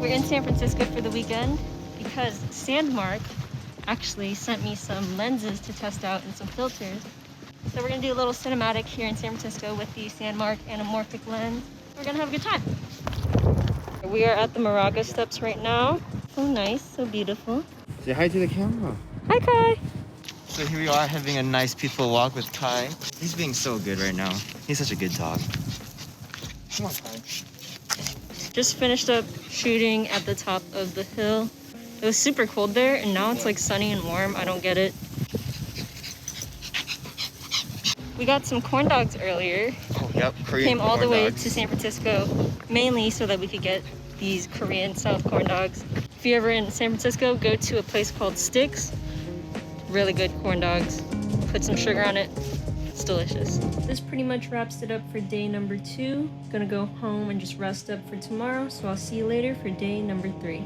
We're in San Francisco for the weekend because Sandmarc actually sent me some lenses to test out and some filters. So we're gonna do a little cinematic here in San Francisco with the Sandmarc anamorphic lens. We're gonna have a good time. We are at the Moraga steps right now. So nice, so beautiful. Say hi to the camera. Hi, Kai. So here we are having a nice peaceful walk with Kai. He's being so good right now. He's such a good dog. Come on, Kai. Just finished up shooting at the top of the hill. It was super cold there and now it's like sunny and warm. I don't get it. We got some corn dogs earlier. Oh, yep, Korean Came all the corn way dogs. to San Francisco, mainly so that we could get these Korean style corn dogs. If you're ever in San Francisco, go to a place called Sticks. Really good corn dogs. Put some sugar on it. It's delicious. This pretty much wraps it up for day number 2. Gonna go home and just rest up for tomorrow, so I'll see you later for day number 3.